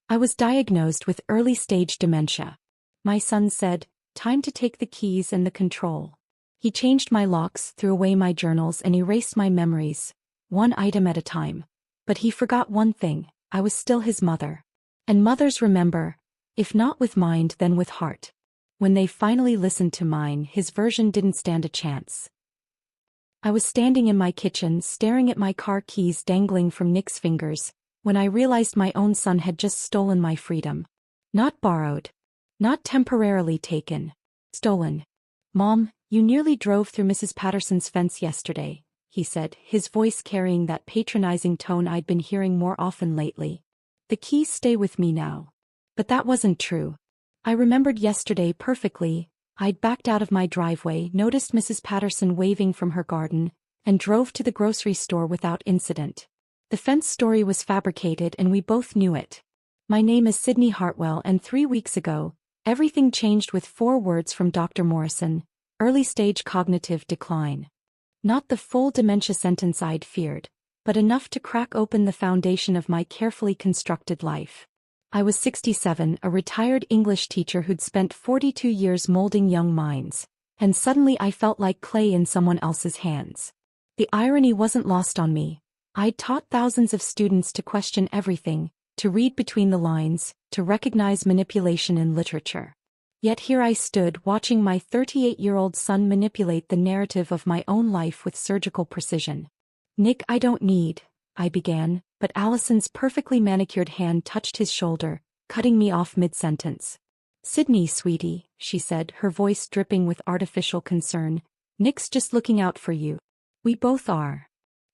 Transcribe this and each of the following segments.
I was diagnosed with early-stage dementia. My son said, "Time to take the keys and the control." He changed my locks, threw away my journals, and erased my memories, one item at a time. But he forgot one thing: I was still his mother. And mothers remember, if not with mind then with heart. When they finally listened to mine, his version didn't stand a chance. I was standing in my kitchen, staring at my car keys dangling from Nick's fingers, when I realized my own son had just stolen my freedom. Not borrowed. Not temporarily taken. Stolen. "Mom, you nearly drove through Mrs. Patterson's fence yesterday," he said, his voice carrying that patronizing tone I'd been hearing more often lately. "The keys stay with me now." But that wasn't true. I remembered yesterday perfectly. I'd backed out of my driveway, noticed Mrs. Patterson waving from her garden, and drove to the grocery store without incident. The fence story was fabricated and we both knew it. My name is Sydney Hartwell, and 3 weeks ago, everything changed with 4 words from Dr. Morrison: early-stage cognitive decline. Not the full dementia sentence I'd feared, but enough to crack open the foundation of my carefully constructed life. I was 67, a retired English teacher who'd spent 42 years molding young minds, and suddenly I felt like clay in someone else's hands. The irony wasn't lost on me. I'd taught thousands of students to question everything, to read between the lines, to recognize manipulation in literature. Yet here I stood, watching my 38-year-old son manipulate the narrative of my own life with surgical precision. "Nick, I don't need," I began, but Allison's perfectly manicured hand touched his shoulder, cutting me off mid-sentence. "Sydney, sweetie," she said, her voice dripping with artificial concern, "Nick's just looking out for you. We both are."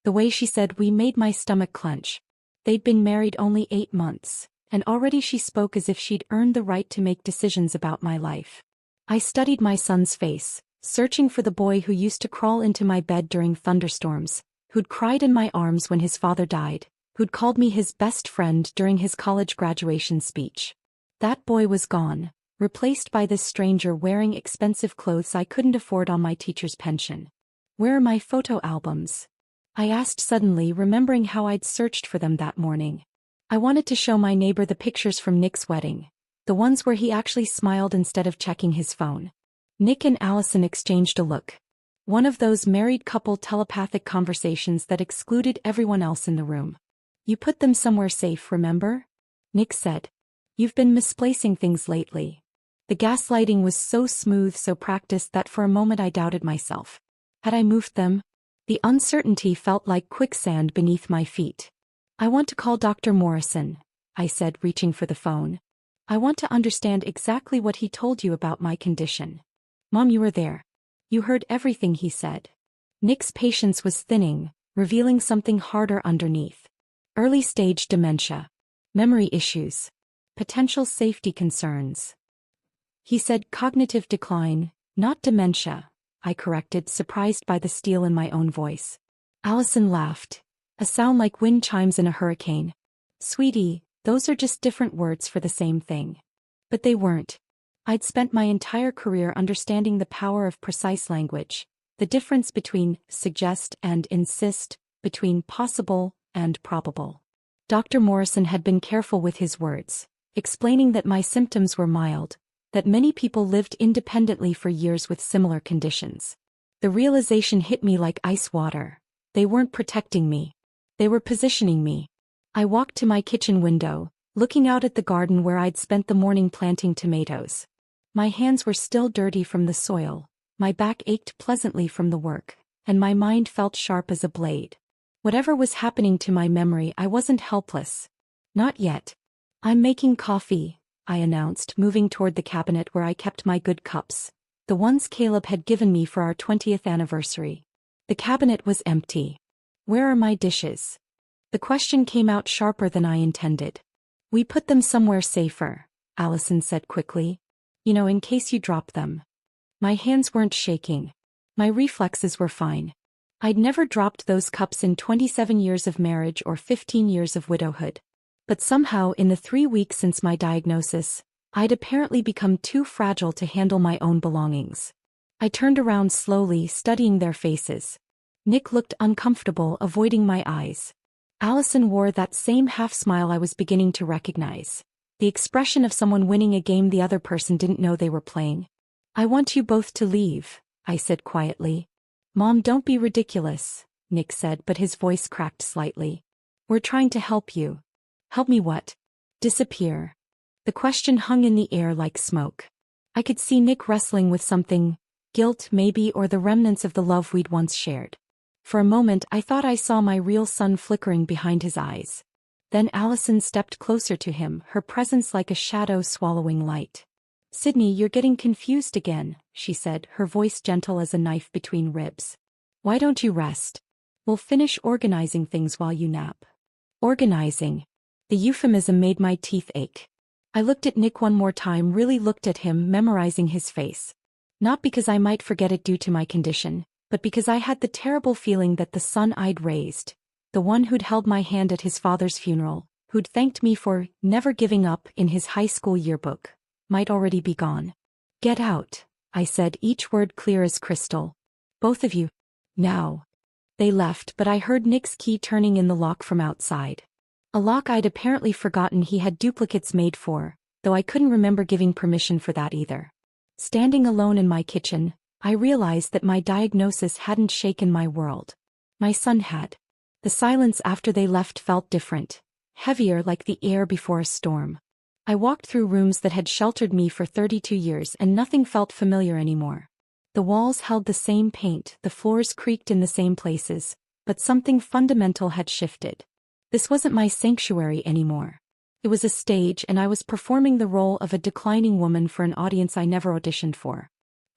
The way she said "we" made my stomach clench. They'd been married only 8 months, and already she spoke as if she'd earned the right to make decisions about my life. I studied my son's face, searching for the boy who used to crawl into my bed during thunderstorms, who'd cried in my arms when his father died, who'd called me his best friend during his college graduation speech. That boy was gone, replaced by this stranger wearing expensive clothes I couldn't afford on my teacher's pension. "Where are my photo albums?" I asked suddenly, remembering how I'd searched for them that morning. I wanted to show my neighbor the pictures from Nick's wedding, the ones where he actually smiled instead of checking his phone. Nick and Allison exchanged a look. One of those married couple telepathic conversations that excluded everyone else in the room. "You put them somewhere safe, remember?" Nick said. "You've been misplacing things lately." The gaslighting was so smooth, so practiced, that for a moment I doubted myself. Had I moved them? The uncertainty felt like quicksand beneath my feet. "I want to call Dr. Morrison," I said, reaching for the phone. "I want to understand exactly what he told you about my condition." "Mom, you were there. You heard everything he said." Nick's patience was thinning, revealing something harder underneath. Early-stage dementia. Memory issues. Potential safety concerns. He said cognitive decline, not dementia, I corrected, surprised by the steel in my own voice. Allison laughed. A sound like wind chimes in a hurricane. "Sweetie, those are just different words for the same thing." But they weren't. I'd spent my entire career understanding the power of precise language, the difference between suggest and insist, between possible and probable. Dr. Morrison had been careful with his words, explaining that my symptoms were mild, that many people lived independently for years with similar conditions. The realization hit me like ice water. They weren't protecting me. They were positioning me. I walked to my kitchen window, looking out at the garden where I'd spent the morning planting tomatoes. My hands were still dirty from the soil, my back ached pleasantly from the work, and my mind felt sharp as a blade. Whatever was happening to my memory, I wasn't helpless. Not yet. "I'm making coffee," I announced, moving toward the cabinet where I kept my good cups, the ones Caleb had given me for our 20th anniversary. The cabinet was empty. "Where are my dishes?" The question came out sharper than I intended. "We put them somewhere safer," Allison said quickly. "You know, in case you drop them." My hands weren't shaking. My reflexes were fine. I'd never dropped those cups in 27 years of marriage or 15 years of widowhood. But somehow, in the 3 weeks since my diagnosis, I'd apparently become too fragile to handle my own belongings. I turned around slowly, studying their faces. Nick looked uncomfortable, avoiding my eyes. Allison wore that same half-smile I was beginning to recognize. the expression of someone winning a game the other person didn't know they were playing. "I want you both to leave," I said quietly. "Mom, don't be ridiculous," Nick said, but his voice cracked slightly. "We're trying to help you." "Help me what?" "Disappear." The question hung in the air like smoke. I could see Nick wrestling with something, guilt maybe, or the remnants of the love we'd once shared. For a moment I thought I saw my real son flickering behind his eyes. Then Allison stepped closer to him, her presence like a shadow swallowing light. "Sydney, you're getting confused again," she said, her voice gentle as a knife between ribs. "Why don't you rest? We'll finish organizing things while you nap." Organizing. The euphemism made my teeth ache. I looked at Nick one more time, really looked at him, memorizing his face. Not because I might forget it due to my condition, but because I had the terrible feeling that the son I'd raised, the one who'd held my hand at his father's funeral, who'd thanked me for never giving up in his high school yearbook, might already be gone. "Get out," I said, each word clear as crystal. "Both of you. Now." They left, but I heard Nick's key turning in the lock from outside. A lock I'd apparently forgotten he had duplicates made for, though I couldn't remember giving permission for that either. Standing alone in my kitchen, I realized that my diagnosis hadn't shaken my world. My son had. The silence after they left felt different, heavier, like the air before a storm. I walked through rooms that had sheltered me for 32 years and nothing felt familiar anymore. The walls held the same paint, the floors creaked in the same places, but something fundamental had shifted. This wasn't my sanctuary anymore. It was a stage, and I was performing the role of a declining woman for an audience I never auditioned for.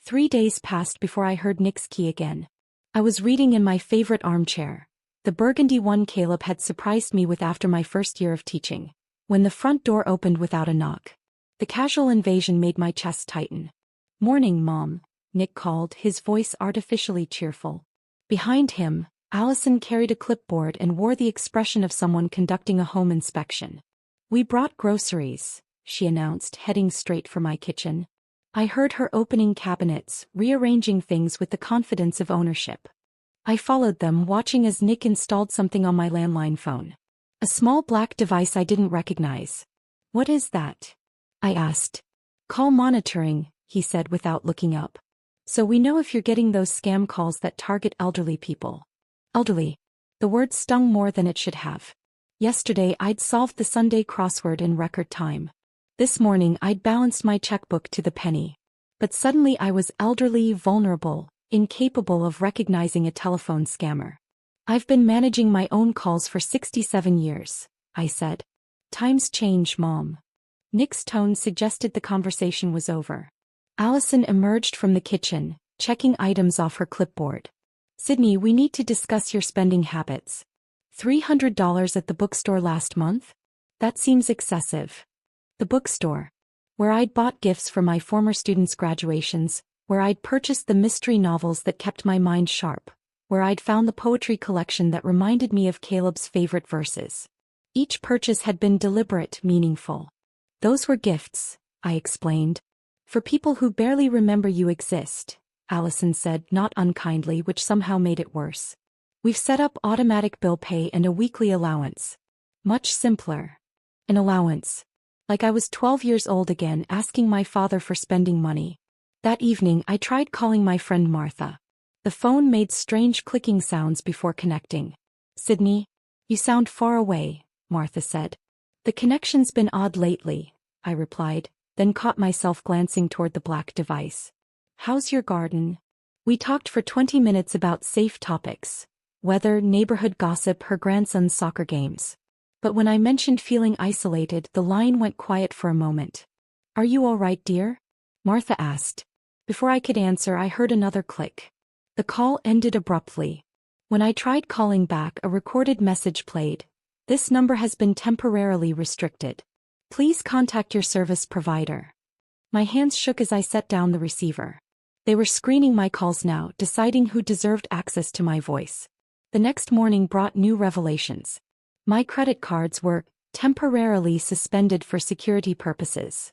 3 days passed before I heard Nick's key again. I was reading in my favorite armchair, the burgundy one Caleb had surprised me with after my first year of teaching, when the front door opened without a knock. The casual invasion made my chest tighten. "Morning, Mom," Nick called, his voice artificially cheerful. Behind him, Allison carried a clipboard and wore the expression of someone conducting a home inspection. "We brought groceries," she announced, heading straight for my kitchen. I heard her opening cabinets, rearranging things with the confidence of ownership. I followed them, watching as Nick installed something on my landline phone. A small black device I didn't recognize. "What is that?" I asked. "Call monitoring," he said without looking up. "So we know if you're getting those scam calls that target elderly people." Elderly. The word stung more than it should have. Yesterday I'd solved the Sunday crossword in record time. This morning I'd balanced my checkbook to the penny. But suddenly I was elderly, vulnerable, incapable of recognizing a telephone scammer. "I've been managing my own calls for 67 years, I said. "Times change, Mom." Nick's tone suggested the conversation was over. Allison emerged from the kitchen, checking items off her clipboard. "Sydney, we need to discuss your spending habits. $300 at the bookstore last month? That seems excessive." The bookstore. Where I'd bought gifts for my former students' graduations, where I'd purchased the mystery novels that kept my mind sharp, where I'd found the poetry collection that reminded me of Caleb's favorite verses. Each purchase had been deliberate, meaningful. "Those were gifts," I explained. "For people who barely remember you exist," Allison said, not unkindly, which somehow made it worse. "We've set up automatic bill pay and a weekly allowance. Much simpler. An allowance. Like I was 12 years old again, asking my father for spending money. That evening I tried calling my friend Martha. The phone made strange clicking sounds before connecting. "Sydney, you sound far away," Martha said. "The connection's been odd lately," I replied, then caught myself glancing toward the black device. "How's your garden?" We talked for 20 minutes about safe topics. Weather, neighborhood gossip, her grandson's soccer games. But when I mentioned feeling isolated, the line went quiet for a moment. "Are you all right, dear?" Martha asked. Before I could answer, I heard another click. The call ended abruptly. When I tried calling back, a recorded message played. "This number has been temporarily restricted. Please contact your service provider." My hands shook as I set down the receiver. They were screening my calls now, deciding who deserved access to my voice. The next morning brought new revelations. My credit cards were temporarily suspended for security purposes.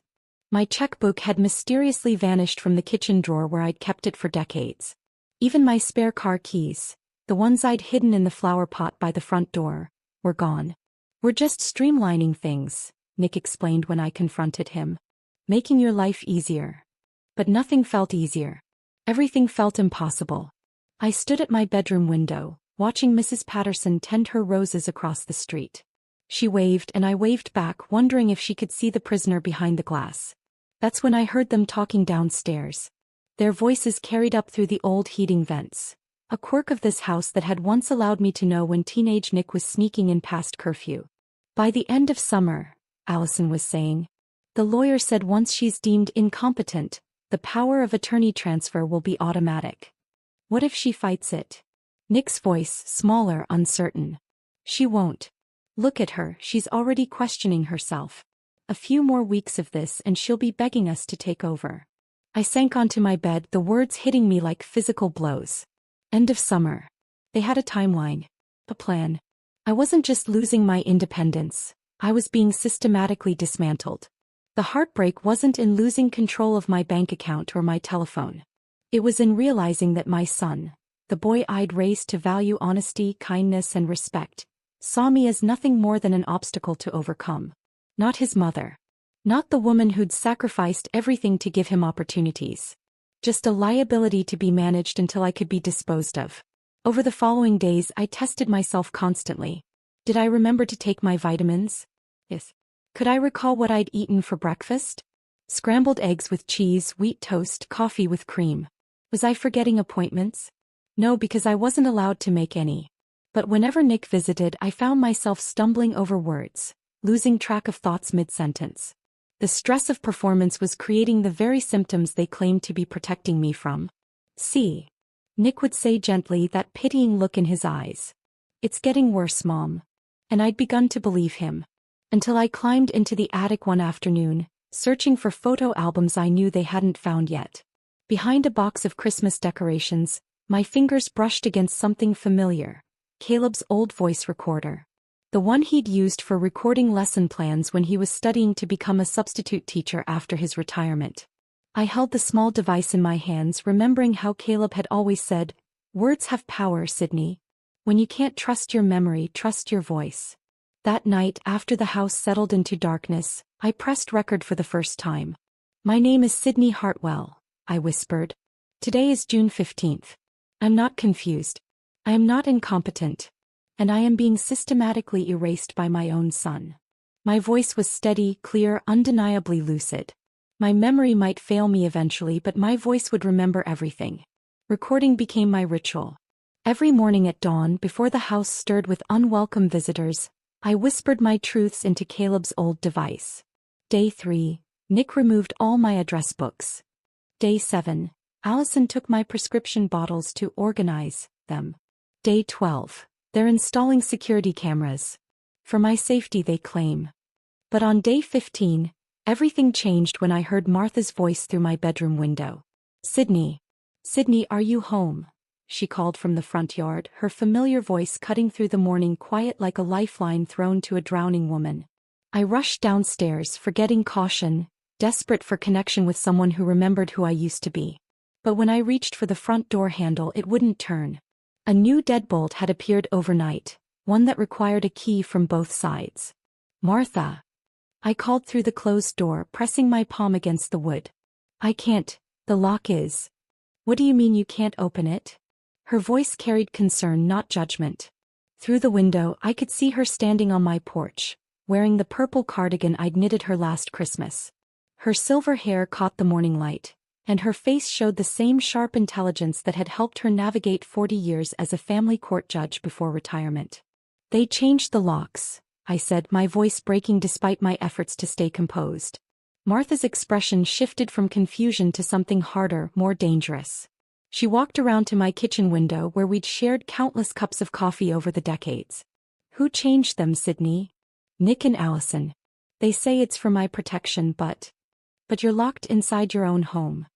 My checkbook had mysteriously vanished from the kitchen drawer where I'd kept it for decades. Even my spare car keys, the ones I'd hidden in the flower pot by the front door, were gone. "We're just streamlining things," Nick explained when I confronted him. Making your life easier. But nothing felt easier. Everything felt impossible. I stood at my bedroom window, watching Mrs. Patterson tend her roses across the street. She waved and I waved back, wondering if she could see the prisoner behind the glass. That's when I heard them talking downstairs. Their voices carried up through the old heating vents. A quirk of this house that had once allowed me to know when teenage Nick was sneaking in past curfew. By the end of summer, Allison was saying. The lawyer said once she's deemed incompetent, the power of attorney transfer will be automatic. What if she fights it? Nick's voice, smaller, uncertain. She won't. Look at her, she's already questioning herself. A few more weeks of this and she'll be begging us to take over. I sank onto my bed, the words hitting me like physical blows. End of summer. They had a timeline. A plan. I wasn't just losing my independence, I was being systematically dismantled. The heartbreak wasn't in losing control of my bank account or my telephone. It was in realizing that my son, the boy I'd raised to value honesty, kindness, and respect, saw me as nothing more than an obstacle to overcome. Not his mother. Not the woman who'd sacrificed everything to give him opportunities. Just a liability to be managed until I could be disposed of. Over the following days I tested myself constantly. Did I remember to take my vitamins? Yes. Could I recall what I'd eaten for breakfast? Scrambled eggs with cheese, wheat toast, coffee with cream. Was I forgetting appointments? No, because I wasn't allowed to make any. But whenever Nick visited, I found myself stumbling over words, losing track of thoughts mid-sentence. The stress of performance was creating the very symptoms they claimed to be protecting me from. See, Nick would say gently, that pitying look in his eyes. It's getting worse, Mom. And I'd begun to believe him. Until I climbed into the attic one afternoon, searching for photo albums I knew they hadn't found yet. Behind a box of Christmas decorations, my fingers brushed against something familiar. Caleb's old voice recorder. The one he'd used for recording lesson plans when he was studying to become a substitute teacher after his retirement. I held the small device in my hands, remembering how Caleb had always said, "Words have power, Sydney. When you can't trust your memory, trust your voice." That night, after the house settled into darkness, I pressed record for the first time. "My name is Sydney Hartwell," I whispered. "Today is June 15th. I'm not confused. I am not incompetent. And I am being systematically erased by my own son." My voice was steady, clear, undeniably lucid. My memory might fail me eventually, but my voice would remember everything. Recording became my ritual. Every morning at dawn, before the house stirred with unwelcome visitors, I whispered my truths into Caleb's old device. Day 3, Nick removed all my address books. Day 7, Allison took my prescription bottles to organize them. Day 12, they're installing security cameras. For my safety, they claim. But on day 15, everything changed when I heard Martha's voice through my bedroom window. "Sydney. Sydney, are you home?" she called from the front yard, her familiar voice cutting through the morning quiet like a lifeline thrown to a drowning woman. I rushed downstairs, forgetting caution, desperate for connection with someone who remembered who I used to be. But when I reached for the front door handle, it wouldn't turn. A new deadbolt had appeared overnight, one that required a key from both sides. "Martha." I called through the closed door, pressing my palm against the wood. "I can't, the lock is." "What do you mean you can't open it?" Her voice carried concern, not judgment. Through the window, I could see her standing on my porch, wearing the purple cardigan I'd knitted her last Christmas. Her silver hair caught the morning light, and her face showed the same sharp intelligence that had helped her navigate 40 years as a family court judge before retirement. "They changed the locks," I said, my voice breaking despite my efforts to stay composed. Martha's expression shifted from confusion to something harder, more dangerous. She walked around to my kitchen window where we'd shared countless cups of coffee over the decades. "Who changed them, Sydney?" "Nick and Allison. They say it's for my protection, but you're locked inside your own home."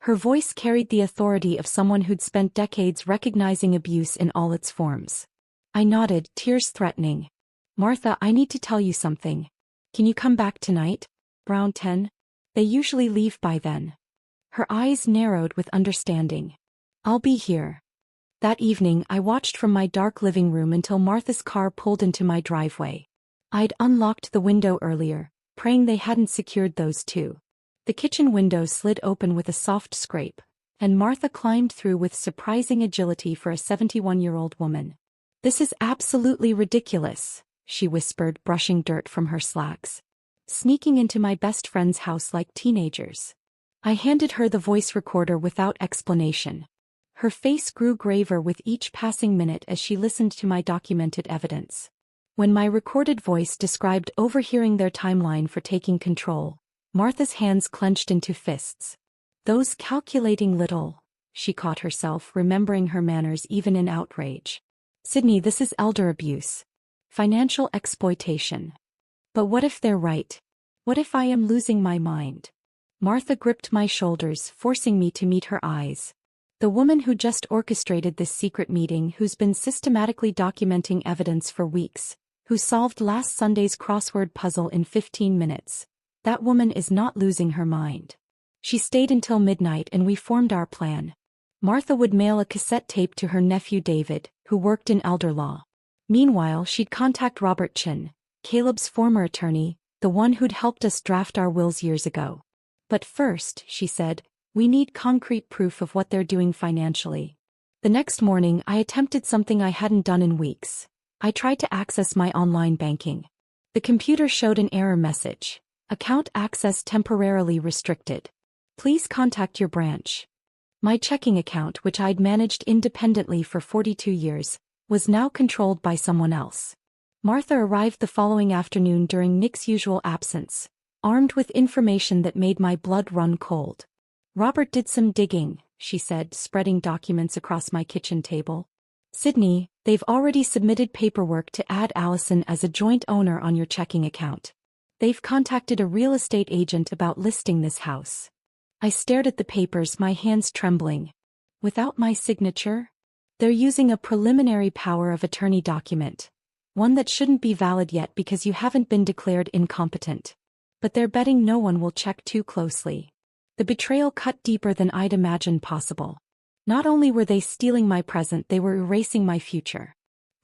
Her voice carried the authority of someone who'd spent decades recognizing abuse in all its forms. I nodded, tears threatening. "Martha, I need to tell you something. Can you come back tonight? Around 10? They usually leave by then." Her eyes narrowed with understanding. "I'll be here." That evening, I watched from my dark living room until Martha's car pulled into my driveway. I'd unlocked the window earlier, praying they hadn't secured those too. The kitchen window slid open with a soft scrape, and Martha climbed through with surprising agility for a 71-year-old woman. "This is absolutely ridiculous," she whispered, brushing dirt from her slacks. "Sneaking into my best friend's house like teenagers." I handed her the voice recorder without explanation. Her face grew graver with each passing minute as she listened to my documented evidence. When my recorded voice described overhearing their timeline for taking control, Martha's hands clenched into fists. "Those calculating little," she caught herself, remembering her manners even in outrage. "Sydney, this is elder abuse. Financial exploitation. But what if they're right? What if I am losing my mind?" Martha gripped my shoulders, forcing me to meet her eyes. The woman who just orchestrated this secret meeting, who's been systematically documenting evidence for weeks, who solved last Sunday's crossword puzzle in 15 minutes. That woman is not losing her mind. She stayed until midnight and we formed our plan. Martha would mail a cassette tape to her nephew David, who worked in elder law. Meanwhile, she'd contact Robert Chin, Caleb's former attorney, the one who'd helped us draft our wills years ago. "But first," she said, "we need concrete proof of what they're doing financially." The next morning, I attempted something I hadn't done in weeks. I tried to access my online banking. The computer showed an error message. "Account access temporarily restricted. Please contact your branch." My checking account, which I'd managed independently for 42 years, was now controlled by someone else. Martha arrived the following afternoon during Nick's usual absence, armed with information that made my blood run cold. "Robert did some digging," she said, spreading documents across my kitchen table. "Sydney, they've already submitted paperwork to add Allison as a joint owner on your checking account. They've contacted a real estate agent about listing this house." I stared at the papers, my hands trembling. "Without my signature? They're using a preliminary power of attorney document. One that shouldn't be valid yet because you haven't been declared incompetent. But they're betting no one will check too closely." The betrayal cut deeper than I'd imagined possible. Not only were they stealing my present, they were erasing my future.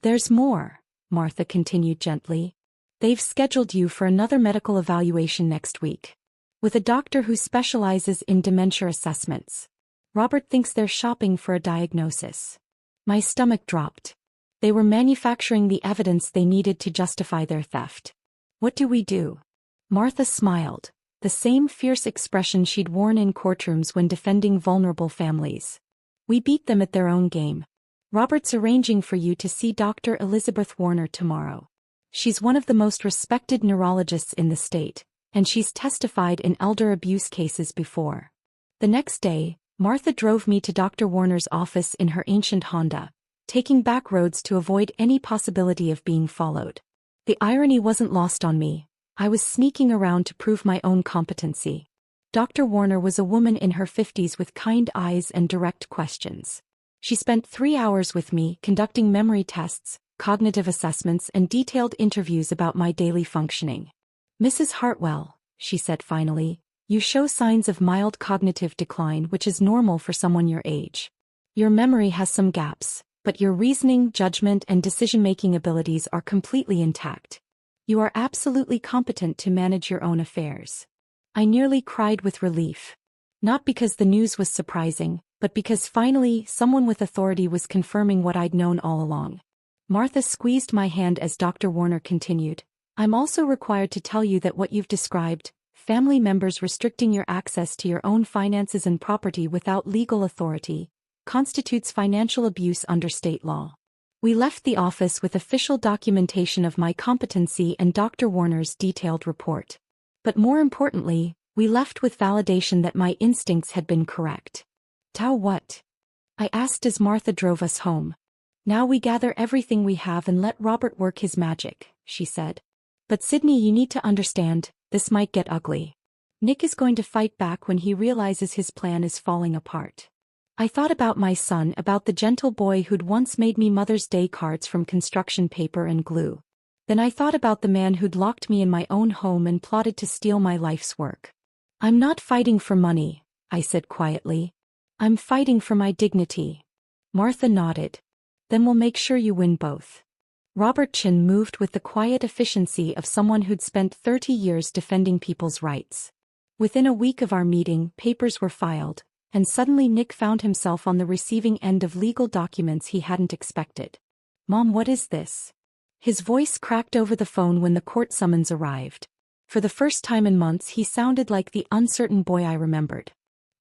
"There's more," Martha continued gently. "They've scheduled you for another medical evaluation next week. With a doctor who specializes in dementia assessments. Robert thinks they're shopping for a diagnosis." My stomach dropped. They were manufacturing the evidence they needed to justify their theft. "What do we do?" Martha smiled, the same fierce expression she'd worn in courtrooms when defending vulnerable families. "We beat them at their own game. Robert's arranging for you to see Dr. Elizabeth Warner tomorrow. She's one of the most respected neurologists in the state, and she's testified in elder abuse cases before." The next day, Martha drove me to Dr. Warner's office in her ancient Honda, taking back roads to avoid any possibility of being followed. The irony wasn't lost on me. I was sneaking around to prove my own competency. Dr. Warner was a woman in her 50s with kind eyes and direct questions. She spent 3 hours with me, conducting memory tests, cognitive assessments, and detailed interviews about my daily functioning. "Mrs. Hartwell," she said finally, "you show signs of mild cognitive decline, which is normal for someone your age. Your memory has some gaps, but your reasoning, judgment, and decision-making abilities are completely intact. You are absolutely competent to manage your own affairs." I nearly cried with relief. Not because the news was surprising, but because finally someone with authority was confirming what I'd known all along. Martha squeezed my hand as Dr. Warner continued. "I'm also required to tell you that what you've described, family members restricting your access to your own finances and property without legal authority, constitutes financial abuse under state law." We left the office with official documentation of my competency and Dr. Warner's detailed report. But more importantly, we left with validation that my instincts had been correct. "Now what?" I asked as Martha drove us home. "Now we gather everything we have and let Robert work his magic," she said. "But Sydney, you need to understand, this might get ugly. Nick is going to fight back when he realizes his plan is falling apart." I thought about my son, about the gentle boy who'd once made me Mother's Day cards from construction paper and glue. Then I thought about the man who'd locked me in my own home and plotted to steal my life's work. "I'm not fighting for money," I said quietly. "I'm fighting for my dignity." Martha nodded. "Then we'll make sure you win both." Robert Chin moved with the quiet efficiency of someone who'd spent 30 years defending people's rights. Within a week of our meeting, papers were filed, and suddenly Nick found himself on the receiving end of legal documents he hadn't expected. "Mom, what is this?" His voice cracked over the phone when the court summons arrived. For the first time in months, he sounded like the uncertain boy I remembered.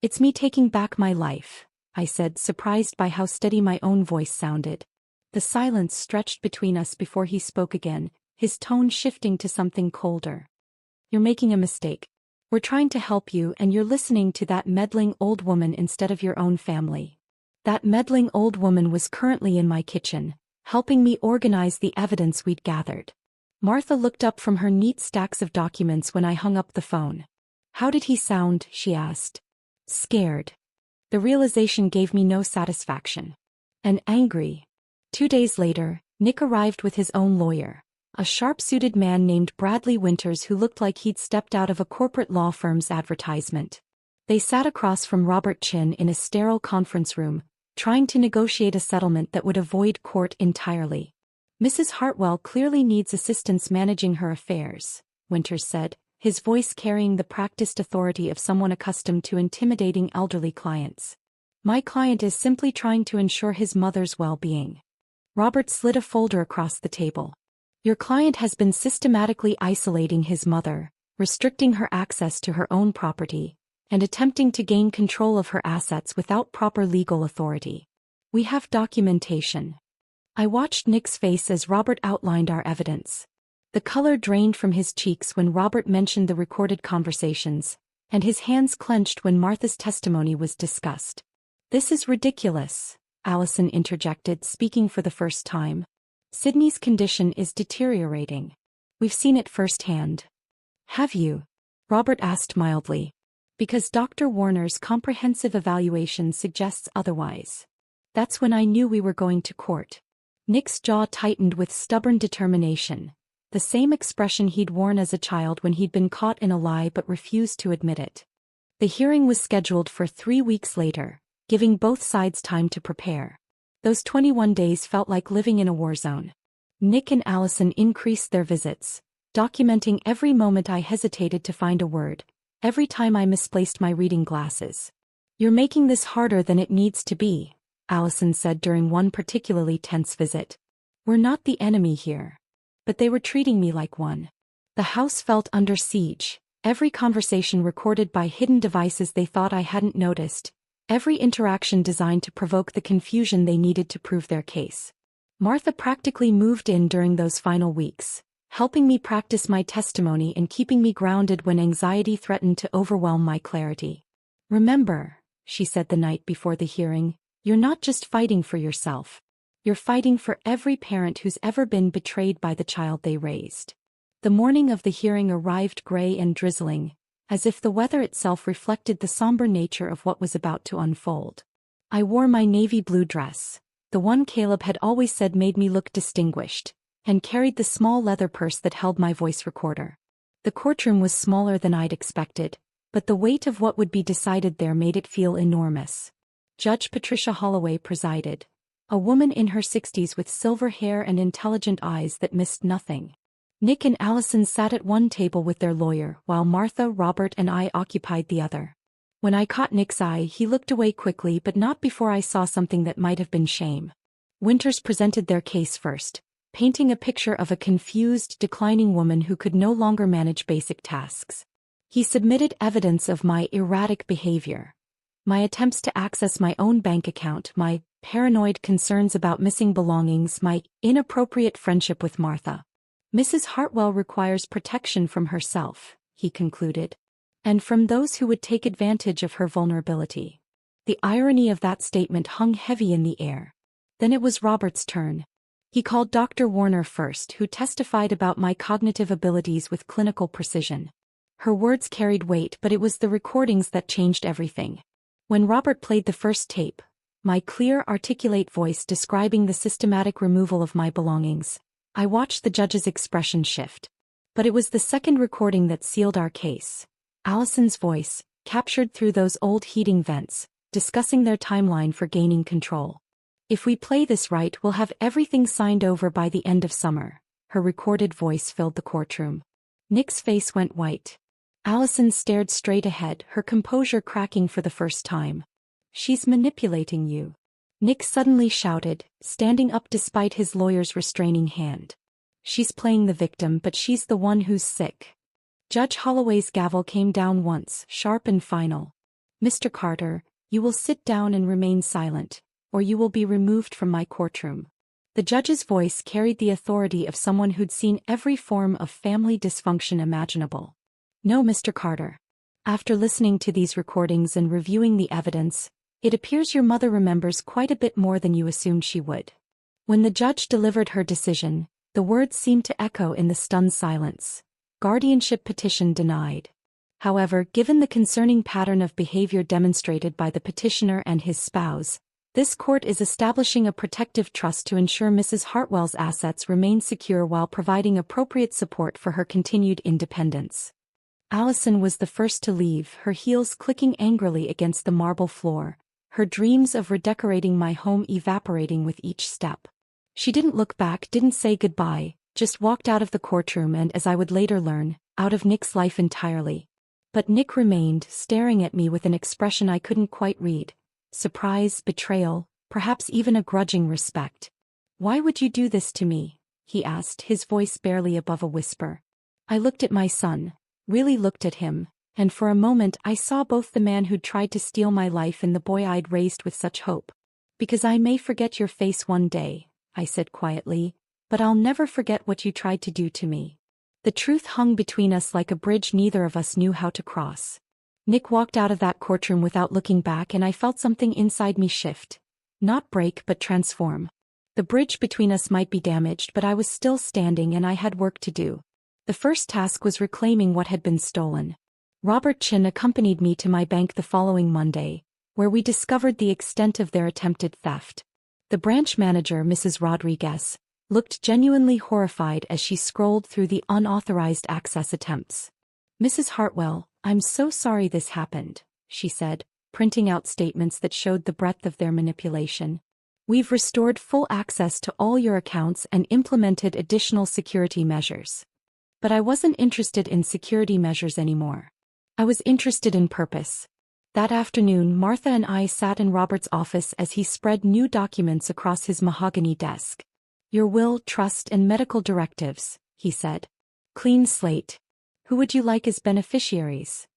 "It's me taking back my life," I said, surprised by how steady my own voice sounded. The silence stretched between us before he spoke again, his tone shifting to something colder. "You're making a mistake. We're trying to help you, and you're listening to that meddling old woman instead of your own family." That meddling old woman was currently in my kitchen, helping me organize the evidence we'd gathered. Martha looked up from her neat stacks of documents when I hung up the phone. "How did he sound?" she asked. "Scared." The realization gave me no satisfaction. And angry. 2 days later, Nick arrived with his own lawyer, a sharp-suited man named Bradley Winters who looked like he'd stepped out of a corporate law firm's advertisement. They sat across from Robert Chin in a sterile conference room, trying to negotiate a settlement that would avoid court entirely. "Mrs. Hartwell clearly needs assistance managing her affairs," Winters said, his voice carrying the practiced authority of someone accustomed to intimidating elderly clients. "My client is simply trying to ensure his mother's well-being." Robert slid a folder across the table. "Your client has been systematically isolating his mother, restricting her access to her own property, and attempting to gain control of her assets without proper legal authority. We have documentation." I watched Nick's face as Robert outlined our evidence. The color drained from his cheeks when Robert mentioned the recorded conversations, and his hands clenched when Martha's testimony was discussed. "This is ridiculous," Allison interjected, speaking for the first time. "Sydney's condition is deteriorating. We've seen it firsthand." "Have you?" Robert asked mildly. "Because Dr. Warner's comprehensive evaluation suggests otherwise." That's when I knew we were going to court. Nick's jaw tightened with stubborn determination, the same expression he'd worn as a child when he'd been caught in a lie but refused to admit it. The hearing was scheduled for 3 weeks later, giving both sides time to prepare. Those 21 days felt like living in a war zone. Nick and Allison increased their visits, documenting every moment I hesitated to find a word, every time I misplaced my reading glasses. "You're making this harder than it needs to be," Allison said during one particularly tense visit. "We're not the enemy here." But they were treating me like one. The house felt under siege, every conversation recorded by hidden devices they thought I hadn't noticed, every interaction designed to provoke the confusion they needed to prove their case. Martha practically moved in during those final weeks, helping me practice my testimony and keeping me grounded when anxiety threatened to overwhelm my clarity. "Remember," she said the night before the hearing, "you're not just fighting for yourself. You're fighting for every parent who's ever been betrayed by the child they raised." The morning of the hearing arrived gray and drizzling, as if the weather itself reflected the somber nature of what was about to unfold. I wore my navy blue dress, the one Caleb had always said made me look distinguished, and carried the small leather purse that held my voice recorder. The courtroom was smaller than I'd expected, but the weight of what would be decided there made it feel enormous. Judge Patricia Holloway presided, a woman in her 60s with silver hair and intelligent eyes that missed nothing. Nick and Allison sat at one table with their lawyer, while Martha, Robert, and I occupied the other. When I caught Nick's eye, he looked away quickly, but not before I saw something that might have been shame. Winters presented their case first, painting a picture of a confused, declining woman who could no longer manage basic tasks. He submitted evidence of my erratic behavior, my attempts to access my own bank account, my paranoid concerns about missing belongings, my inappropriate friendship with Martha. "Mrs. Hartwell requires protection from herself," he concluded, "and from those who would take advantage of her vulnerability." The irony of that statement hung heavy in the air. Then it was Robert's turn. He called Dr. Warner first, who testified about my cognitive abilities with clinical precision. Her words carried weight, but it was the recordings that changed everything. When Robert played the first tape, my clear, articulate voice describing the systematic removal of my belongings, I watched the judge's expression shift. But it was the second recording that sealed our case. Allison's voice, captured through those old heating vents, discussing their timeline for gaining control. If we play this right, we'll have everything signed over by the end of summer. Her recorded voice filled the courtroom. Nick's face went white. Allison stared straight ahead, her composure cracking for the first time. She's manipulating you. Nick suddenly shouted, standing up despite his lawyer's restraining hand. She's playing the victim, but she's the one who's sick. Judge Holloway's gavel came down once, sharp and final. Mr. Carter, you will sit down and remain silent, or you will be removed from my courtroom. The judge's voice carried the authority of someone who'd seen every form of family dysfunction imaginable. No, Mr. Carter. After listening to these recordings and reviewing the evidence, it appears your mother remembers quite a bit more than you assumed she would. When the judge delivered her decision, the words seemed to echo in the stunned silence. Guardianship petition denied. However, given the concerning pattern of behavior demonstrated by the petitioner and his spouse, this court is establishing a protective trust to ensure Mrs. Hartwell's assets remain secure while providing appropriate support for her continued independence. Allison was the first to leave, her heels clicking angrily against the marble floor, her dreams of redecorating my home evaporating with each step. She didn't look back, didn't say goodbye, just walked out of the courtroom and, as I would later learn, out of Nick's life entirely. But Nick remained, staring at me with an expression I couldn't quite read. Surprise, betrayal, perhaps even a grudging respect. "Why would you do this to me?" he asked, his voice barely above a whisper. I looked at my son, really looked at him, and for a moment I saw both the man who'd tried to steal my life and the boy I'd raised with such hope. "Because I may forget your face one day," I said quietly, "but I'll never forget what you tried to do to me." The truth hung between us like a bridge neither of us knew how to cross. Nick walked out of that courtroom without looking back, and I felt something inside me shift. Not break, but transform. The bridge between us might be damaged, but I was still standing and I had work to do. The first task was reclaiming what had been stolen. Robert Chin accompanied me to my bank the following Monday, where we discovered the extent of their attempted theft. The branch manager, Mrs. Rodriguez, looked genuinely horrified as she scrolled through the unauthorized access attempts. "Mrs. Hartwell, I'm so sorry this happened," she said, printing out statements that showed the breadth of their manipulation. "We've restored full access to all your accounts and implemented additional security measures." But I wasn't interested in security measures anymore. I was interested in purpose. That afternoon, Martha and I sat in Robert's office as he spread new documents across his mahogany desk. "Your will, trust, and medical directives," he said. "Clean slate. Who would you like as beneficiaries?"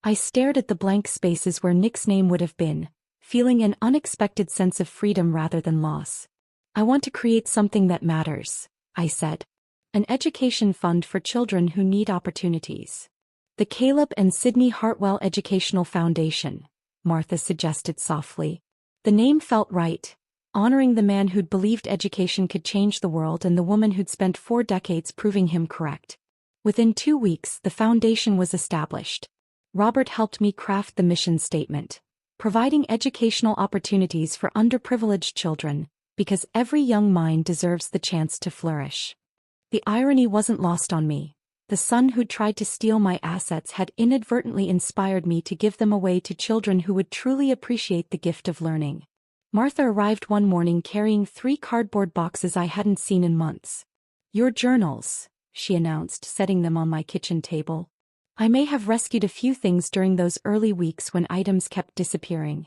I stared at the blank spaces where Nick's name would have been, feeling an unexpected sense of freedom rather than loss. "I want to create something that matters," I said. "An education fund for children who need opportunities." "The Caleb and Sydney Hartwell Educational Foundation," Martha suggested softly. The name felt right, honoring the man who'd believed education could change the world and the woman who'd spent 4 decades proving him correct. Within 2 weeks, the foundation was established. Robert helped me craft the mission statement, providing educational opportunities for underprivileged children, because every young mind deserves the chance to flourish. The irony wasn't lost on me. The son who'd tried to steal my assets had inadvertently inspired me to give them away to children who would truly appreciate the gift of learning. Martha arrived one morning carrying 3 cardboard boxes I hadn't seen in months. "Your journals," she announced, setting them on my kitchen table. I may have rescued a few things during those early weeks when items kept disappearing.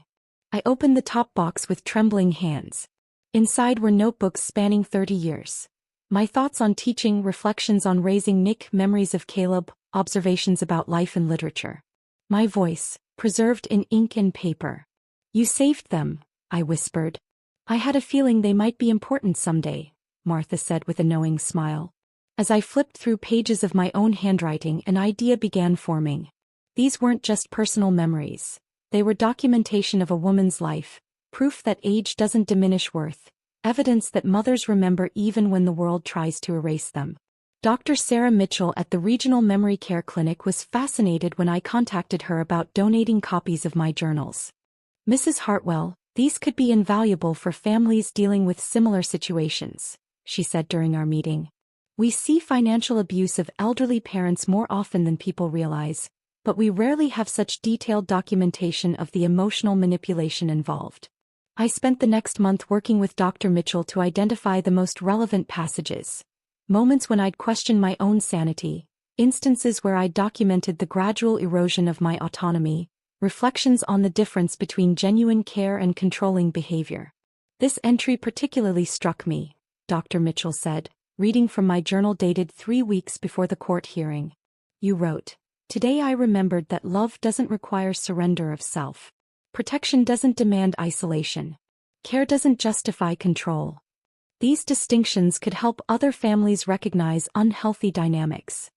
I opened the top box with trembling hands. Inside were notebooks spanning 30 years. My thoughts on teaching, reflections on raising Nick, memories of Caleb, observations about life and literature. My voice, preserved in ink and paper. "You saved them," I whispered. "I had a feeling they might be important someday," Martha said with a knowing smile. As I flipped through pages of my own handwriting, an idea began forming. These weren't just personal memories. They were documentation of a woman's life, proof that age doesn't diminish worth, evidence that mothers remember even when the world tries to erase them. Dr. Sarah Mitchell at the Regional Memory Care Clinic was fascinated when I contacted her about donating copies of my journals. "Mrs. Hartwell, these could be invaluable for families dealing with similar situations," she said during our meeting. "We see financial abuse of elderly parents more often than people realize, but we rarely have such detailed documentation of the emotional manipulation involved." I spent the next month working with Dr. Mitchell to identify the most relevant passages. Moments when I'd question my own sanity, instances where I'd documented the gradual erosion of my autonomy, reflections on the difference between genuine care and controlling behavior. This entry particularly struck me, Dr. Mitchell said, reading from my journal dated 3 weeks before the court hearing. You wrote, "Today I remembered that love doesn't require surrender of self. Protection doesn't demand isolation. Care doesn't justify control." These distinctions could help other families recognize unhealthy dynamics.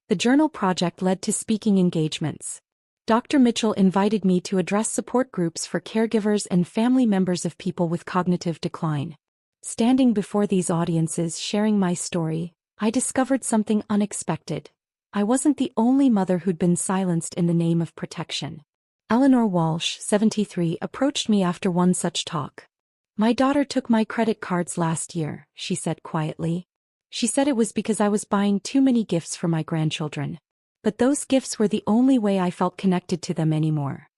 The journal project led to speaking engagements. Dr. Mitchell invited me to address support groups for caregivers and family members of people with cognitive decline. Standing before these audiences sharing my story, I discovered something unexpected. I wasn't the only mother who'd been silenced in the name of protection. Eleanor Walsh, 73, approached me after one such talk. "My daughter took my credit cards last year," she said quietly. She said it was because I was buying too many gifts for my grandchildren. But those gifts were the only way I felt connected to them anymore.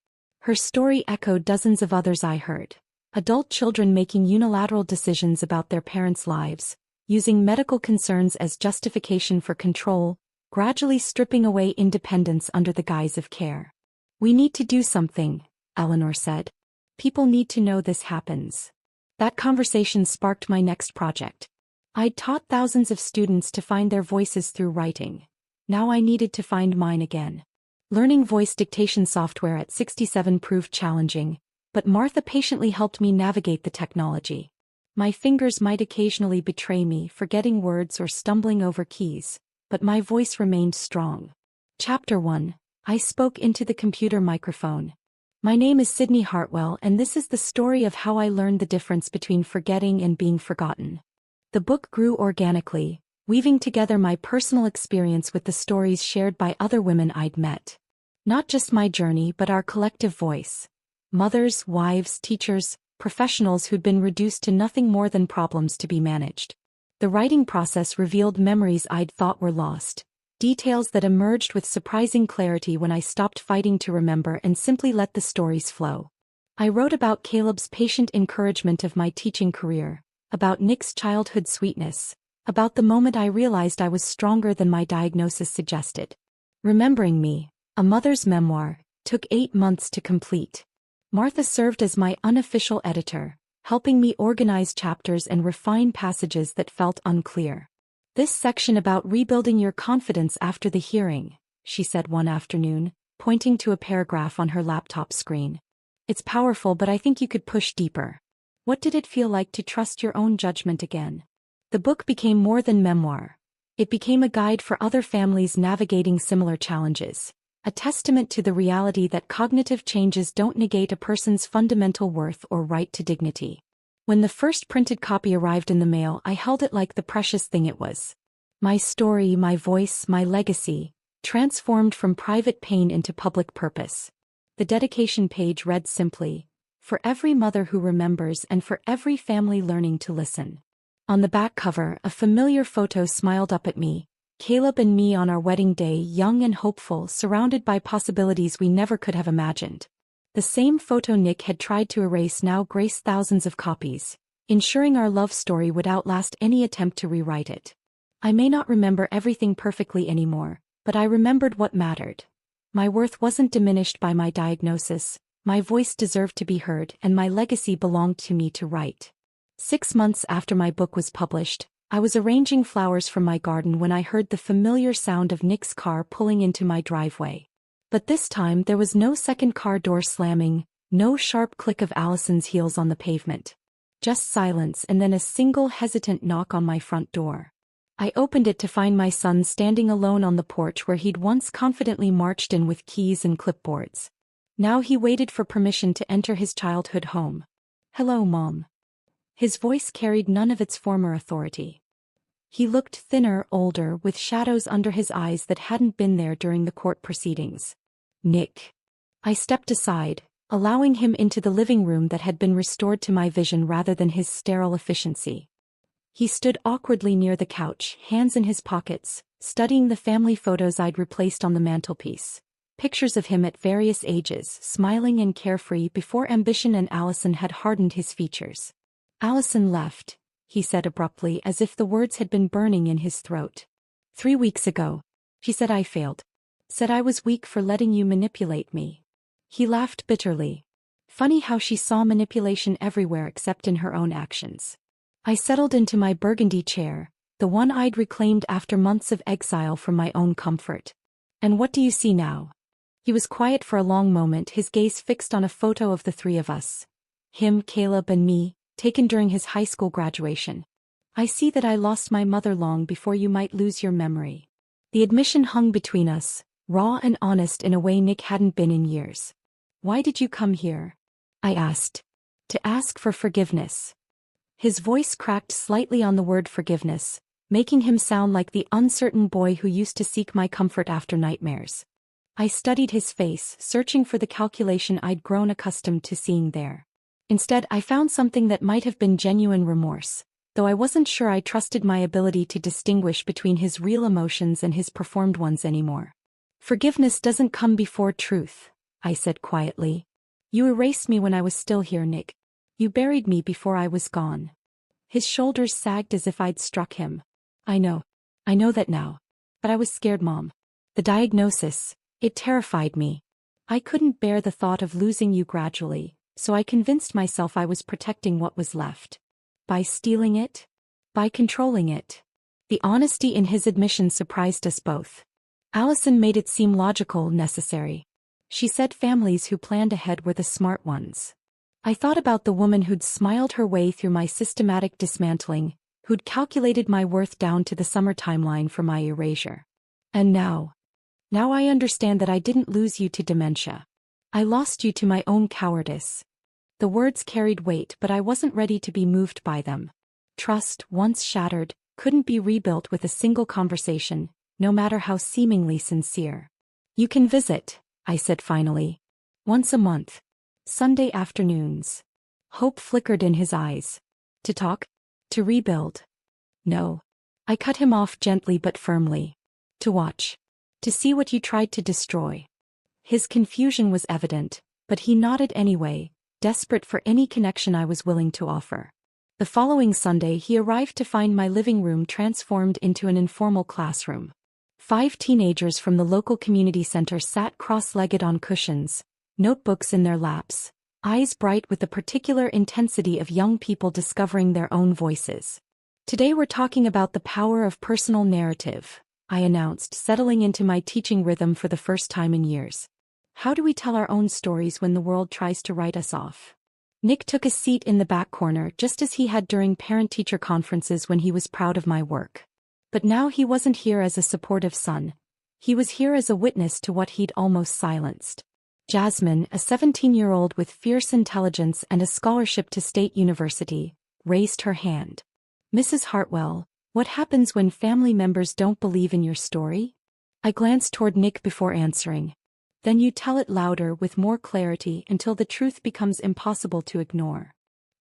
Her story echoed dozens of others I heard. Adult children making unilateral decisions about their parents' lives, using medical concerns as justification for control, gradually stripping away independence under the guise of care. "We need to do something," Eleanor said. "People need to know this happens." That conversation sparked my next project. I'd taught thousands of students to find their voices through writing. Now I needed to find mine again. Learning voice dictation software at 67 proved challenging, but Martha patiently helped me navigate the technology. My fingers might occasionally betray me, forgetting words or stumbling over keys, but my voice remained strong. Chapter 1. I spoke into the computer microphone. My name is Sydney Hartwell, and this is the story of how I learned the difference between forgetting and being forgotten. The book grew organically, weaving together my personal experience with the stories shared by other women I'd met. Not just my journey, but our collective voice. Mothers, wives, teachers, professionals who'd been reduced to nothing more than problems to be managed. The writing process revealed memories I'd thought were lost. Details that emerged with surprising clarity when I stopped fighting to remember and simply let the stories flow. I wrote about Caleb's patient encouragement of my teaching career, about Nick's childhood sweetness, about the moment I realized I was stronger than my diagnosis suggested. Remembering Me, a mother's memoir, took 8 months to complete. Martha served as my unofficial editor, helping me organize chapters and refine passages that felt unclear. "This section about rebuilding your confidence after the hearing," she said one afternoon, pointing to a paragraph on her laptop screen. "It's powerful, but I think you could push deeper. What did it feel like to trust your own judgment again?" The book became more than memoir. It became a guide for other families navigating similar challenges, a testament to the reality that cognitive changes don't negate a person's fundamental worth or right to dignity. When the first printed copy arrived in the mail, I held it like the precious thing it was. My story, my voice, my legacy, transformed from private pain into public purpose. The dedication page read simply, "For every mother who remembers and for every family learning to listen." On the back cover, a familiar photo smiled up at me, Caleb and me on our wedding day, young and hopeful, surrounded by possibilities we never could have imagined. The same photo Nick had tried to erase now graced thousands of copies, ensuring our love story would outlast any attempt to rewrite it. I may not remember everything perfectly anymore, but I remembered what mattered. My worth wasn't diminished by my diagnosis, my voice deserved to be heard, and my legacy belonged to me to write. 6 months after my book was published, I was arranging flowers from my garden when I heard the familiar sound of Nick's car pulling into my driveway. But this time there was no second car door slamming, no sharp click of Allison's heels on the pavement. Just silence and then a single hesitant knock on my front door. I opened it to find my son standing alone on the porch where he'd once confidently marched in with keys and clipboards. Now he waited for permission to enter his childhood home. "Hello, Mom." His voice carried none of its former authority. He looked thinner, older, with shadows under his eyes that hadn't been there during the court proceedings. "Nick." I stepped aside, allowing him into the living room that had been restored to my vision rather than his sterile efficiency. He stood awkwardly near the couch, hands in his pockets, studying the family photos I'd replaced on the mantelpiece. Pictures of him at various ages, smiling and carefree before ambition and Allison had hardened his features. Allison left, he said abruptly, as if the words had been burning in his throat. 3 weeks ago. She said I failed. Said I was weak for letting you manipulate me. He laughed bitterly. Funny how she saw manipulation everywhere except in her own actions. I settled into my burgundy chair, the one I'd reclaimed after months of exile from my own comfort. And what do you see now? He was quiet for a long moment, his gaze fixed on a photo of the three of us. Him, Caleb and me, taken during his high school graduation. I see that I lost my mother long before you might lose your memory. The admission hung between us, raw and honest in a way Nick hadn't been in years. Why did you come here? I asked. To ask for forgiveness. His voice cracked slightly on the word forgiveness, making him sound like the uncertain boy who used to seek my comfort after nightmares. I studied his face, searching for the calculation I'd grown accustomed to seeing there. Instead, I found something that might have been genuine remorse, though I wasn't sure I trusted my ability to distinguish between his real emotions and his performed ones anymore. Forgiveness doesn't come before truth, I said quietly. You erased me when I was still here, Nick. You buried me before I was gone. His shoulders sagged as if I'd struck him. I know that now. But I was scared, Mom. The diagnosis, it terrified me. I couldn't bear the thought of losing you gradually, so I convinced myself I was protecting what was left. By stealing it? By controlling it. The honesty in his admission surprised us both. Allison made it seem logical, necessary. She said families who planned ahead were the smart ones. I thought about the woman who'd smiled her way through my systematic dismantling, who'd calculated my worth down to the summer timeline for my erasure. And now I understand that I didn't lose you to dementia. I lost you to my own cowardice. The words carried weight, but I wasn't ready to be moved by them. Trust, once shattered, couldn't be rebuilt with a single conversation, no matter how seemingly sincere. You can visit, I said finally. Once a month. Sunday afternoons. Hope flickered in his eyes. To talk? To rebuild? No. I cut him off gently but firmly. To watch. To see what you tried to destroy. His confusion was evident, but he nodded anyway, desperate for any connection I was willing to offer. The following Sunday he arrived to find my living room transformed into an informal classroom. 5 teenagers from the local community center sat cross-legged on cushions, notebooks in their laps, eyes bright with the particular intensity of young people discovering their own voices. Today we're talking about the power of personal narrative, I announced, settling into my teaching rhythm for the first time in years. How do we tell our own stories when the world tries to write us off? Nick took a seat in the back corner just as he had during parent-teacher conferences when he was proud of my work. But now he wasn't here as a supportive son. He was here as a witness to what he'd almost silenced. Jasmine, a 17-year-old with fierce intelligence and a scholarship to State University, raised her hand. Mrs. Hartwell, what happens when family members don't believe in your story? I glanced toward Nick before answering. Then you tell it louder with more clarity until the truth becomes impossible to ignore.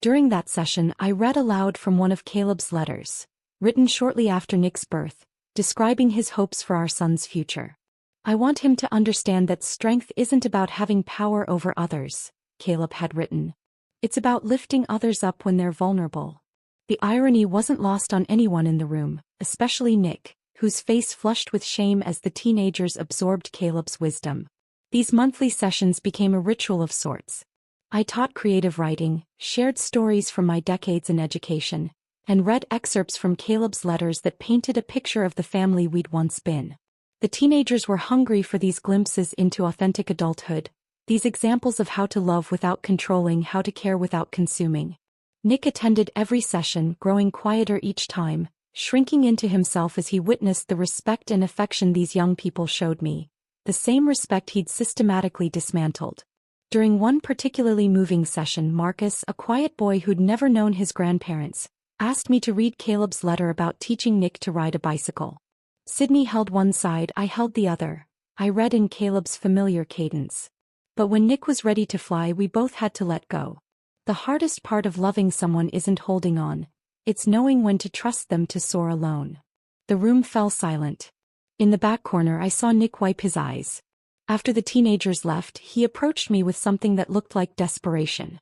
During that session, I read aloud from one of Caleb's letters, written shortly after Nick's birth, describing his hopes for our son's future. I want him to understand that strength isn't about having power over others, Caleb had written. It's about lifting others up when they're vulnerable. The irony wasn't lost on anyone in the room, especially Nick, whose face flushed with shame as the teenagers absorbed Caleb's wisdom. These monthly sessions became a ritual of sorts. I taught creative writing, shared stories from my decades in education, and read excerpts from Caleb's letters that painted a picture of the family we'd once been. The teenagers were hungry for these glimpses into authentic adulthood, these examples of how to love without controlling, how to care without consuming. Nick attended every session, growing quieter each time, shrinking into himself as he witnessed the respect and affection these young people showed me, the same respect he'd systematically dismantled. During one particularly moving session, Marcus, a quiet boy who'd never known his grandparents, asked me to read Caleb's letter about teaching Nick to ride a bicycle. Sydney held one side, I held the other. I read in Caleb's familiar cadence. But when Nick was ready to fly, we both had to let go. The hardest part of loving someone isn't holding on, it's knowing when to trust them to soar alone. The room fell silent. In the back corner I saw Nick wipe his eyes. After the teenagers left, he approached me with something that looked like desperation.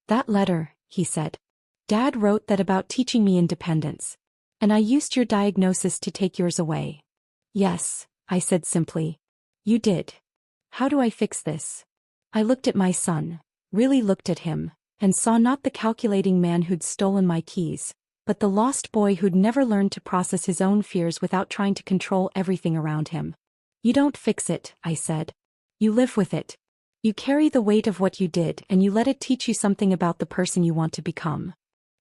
"That letter," he said. "Dad wrote that about teaching me independence. And I used your diagnosis to take yours away." "Yes," I said simply. "You did. How do I fix this?" I looked at my son, really looked at him, and saw not the calculating man who'd stolen my keys, but the lost boy who'd never learned to process his own fears without trying to control everything around him. "You don't fix it," I said. "You live with it. You carry the weight of what you did and you let it teach you something about the person you want to become."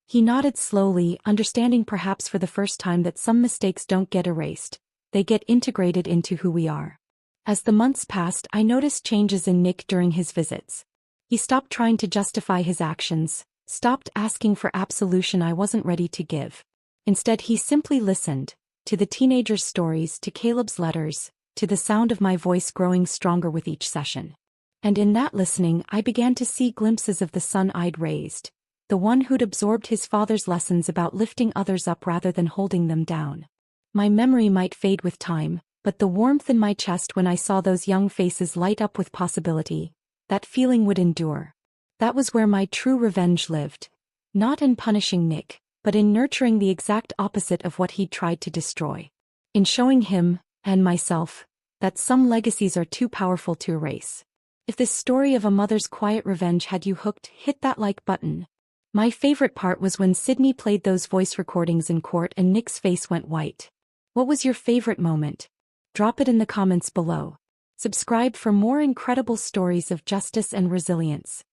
He nodded slowly, understanding perhaps for the first time that some mistakes don't get erased, they get integrated into who we are. As the months passed, I noticed changes in Nick during his visits. He stopped trying to justify his actions, stopped asking for absolution I wasn't ready to give. Instead, he simply listened, to the teenagers' stories, to Caleb's letters, to the sound of my voice growing stronger with each session. And in that listening, I began to see glimpses of the son I'd raised, the one who'd absorbed his father's lessons about lifting others up rather than holding them down. My memory might fade with time, but the warmth in my chest when I saw those young faces light up with possibility, that feeling would endure. That was where my true revenge lived. Not in punishing Nick, but in nurturing the exact opposite of what he'd tried to destroy. In showing him, and myself, that some legacies are too powerful to erase. If this story of a mother's quiet revenge had you hooked, hit that like button. My favorite part was when Sydney played those voice recordings in court and Nick's face went white. What was your favorite moment? Drop it in the comments below. Subscribe for more incredible stories of justice and resilience.